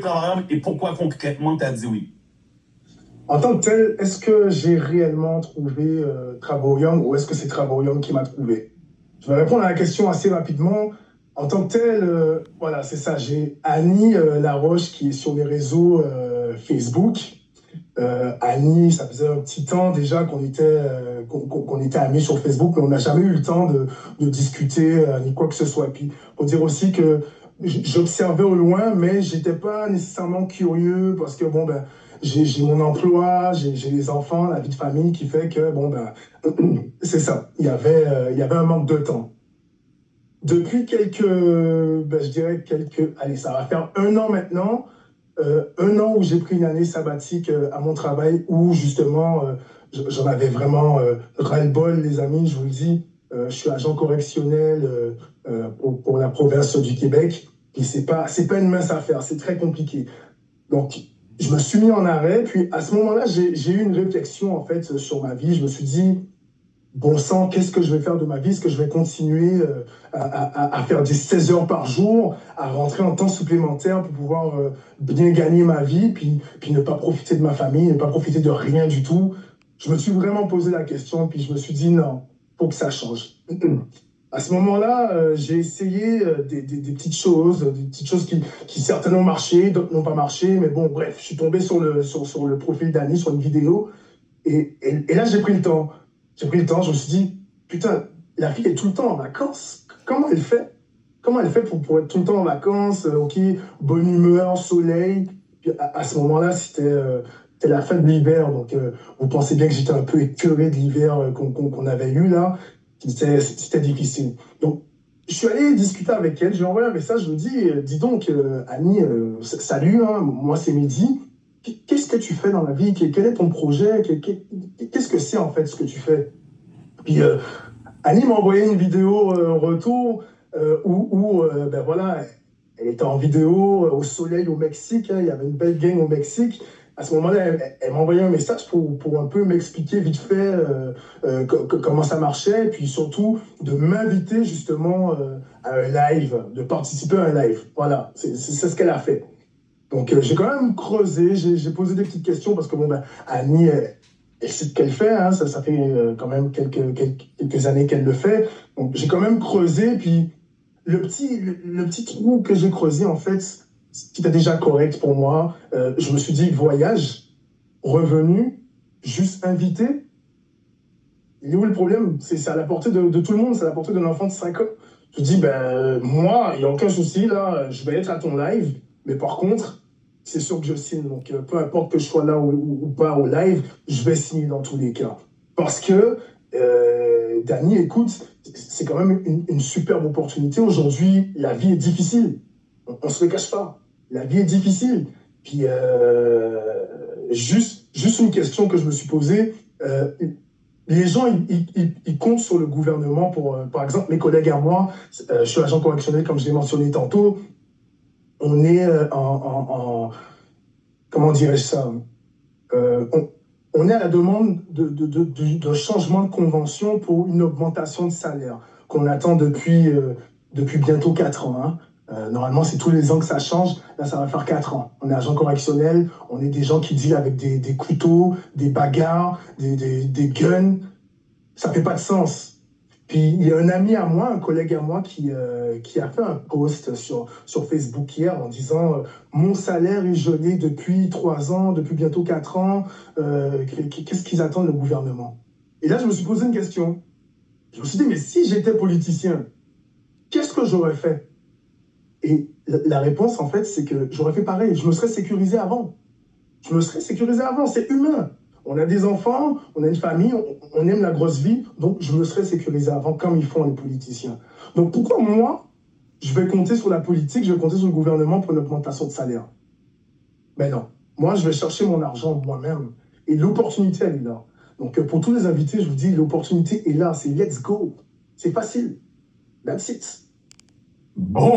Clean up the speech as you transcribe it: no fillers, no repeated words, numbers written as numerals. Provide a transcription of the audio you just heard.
travailleur et pourquoi concrètement tu as dit oui? En tant que tel, est-ce que j'ai réellement trouvé Travaurium ou est-ce que c'est Travaurium qui m'a trouvé? Je vais répondre à la question assez rapidement. En tant que tel, voilà, c'est ça. J'ai Annie Laroche qui est sur les réseaux Facebook. Annie, ça faisait un petit temps déjà qu'on était amis sur Facebook, mais on n'a jamais eu le temps de discuter ni quoi que ce soit. Et puis, pour dire aussi que j'observais au loin, mais j'étais pas nécessairement curieux parce que bon ben j'ai mon emploi, j'ai les enfants, la vie de famille qui fait que bon ben c'est ça. Il y avait un manque de temps. Depuis je dirais allez, ça va faire un an maintenant, un an où j'ai pris une année sabbatique à mon travail où justement j'en avais vraiment ras-le-bol, les amis, je vous le dis. Je suis agent correctionnel pour la province du Québec et c'est pas une mince affaire, c'est très compliqué. Donc, je me suis mis en arrêt, puis à ce moment-là, j'ai eu une réflexion en fait sur ma vie. Je me suis dit, bon sang, qu'est-ce que je vais faire de ma vie? Est-ce que je vais continuer à faire des 16 heures par jour, à rentrer en temps supplémentaire pour pouvoir bien gagner ma vie, puis ne pas profiter de ma famille, ne pas profiter de rien du tout? Je me suis vraiment posé la question, puis je me suis dit, non, faut que ça change. À ce moment-là, j'ai essayé des petites choses qui certainement ont marché, d'autres n'ont pas marché, mais bon, bref, je suis tombé sur le profil d'Annie, sur une vidéo, et là, j'ai pris le temps. J'ai pris le temps, je me suis dit, putain, la fille est tout le temps en vacances. Comment elle fait? Comment elle fait pour être tout le temps en vacances? Ok, bonne humeur, soleil. Puis à ce moment-là, c'était la fin de l'hiver. Donc, vous pensez bien que j'étais un peu écœuré de l'hiver qu'on avait eu là. C'était difficile. Donc, je suis allé discuter avec elle. Je lui ai envoyé un message. Je lui ai dit, dis donc, Annie, salut, hein, moi c'est midi. Qu'est-ce que tu fais dans la vie? Quel est ton projet? Qu'est-ce que c'est en fait ce que tu fais? Puis Annie m'a envoyé une vidéo en retour où ben voilà, elle était en vidéo au soleil au Mexique, hein, il y avait une belle gang au Mexique. À ce moment-là, elle m'a envoyé un message pour un peu m'expliquer vite fait comment ça marchait, et puis surtout de m'inviter justement à un live, de participer à un live. Voilà, c'est ce qu'elle a fait. Donc, j'ai quand même creusé, j'ai posé des petites questions parce que, bon, ben, Annie, elle sait ce qu'elle fait, hein, ça fait quand même quelques années qu'elle le fait. Donc, j'ai quand même creusé, puis le petit trou que j'ai creusé, en fait, c'était déjà correct pour moi. Je me suis dit, voyage, revenu, juste invité. Il est où le problème? C'est à la portée de tout le monde, c'est à la portée d'un enfant de 5 ans. Je dis, ben, moi, il n'y a aucun souci, là, je vais être à ton live, mais par contre, c'est sûr que je signe. Donc, peu importe que je sois là ou pas au live, je vais signer dans tous les cas. Parce que, Dany, écoute, c'est quand même une superbe opportunité. Aujourd'hui, la vie est difficile. On ne se le cache pas. La vie est difficile. Puis, juste une question que je me suis posée. Les gens, ils comptent sur le gouvernement pour, par exemple, mes collègues à moi, je suis agent correctionnel, comme je l'ai mentionné tantôt, on est comment dirais-je ça, on est à la demande d'un changement de convention pour une augmentation de salaire qu'on attend depuis bientôt 4 ans. Hein. Normalement, c'est tous les ans que ça change. Là, ça va faire 4 ans. On est agent correctionnel, on est des gens qui dealent avec des couteaux, des bagarres, des guns. Ça fait pas de sens. Puis il y a un ami à moi, un collègue à moi qui a fait un post sur Facebook hier en disant mon salaire est gelé depuis 3 ans, depuis bientôt 4 ans, qu'est-ce qu'ils attendent le gouvernement? Et là, je me suis posé une question. Je me suis dit, mais si j'étais politicien, qu'est-ce que j'aurais fait? Et la réponse, en fait, c'est que j'aurais fait pareil. Je me serais sécurisé avant. Je me serais sécurisé avant, c'est humain. On a des enfants, on a une famille, on aime la grosse vie, donc je me serais sécurisé avant, comme ils font les politiciens. Donc pourquoi moi, je vais compter sur la politique, je vais compter sur le gouvernement pour une augmentation de salaire? Mais non, moi je vais chercher mon argent moi-même. Et l'opportunité, elle est là. Donc pour tous les invités, je vous dis, l'opportunité est là, c'est let's go. C'est facile. That's it. Bon.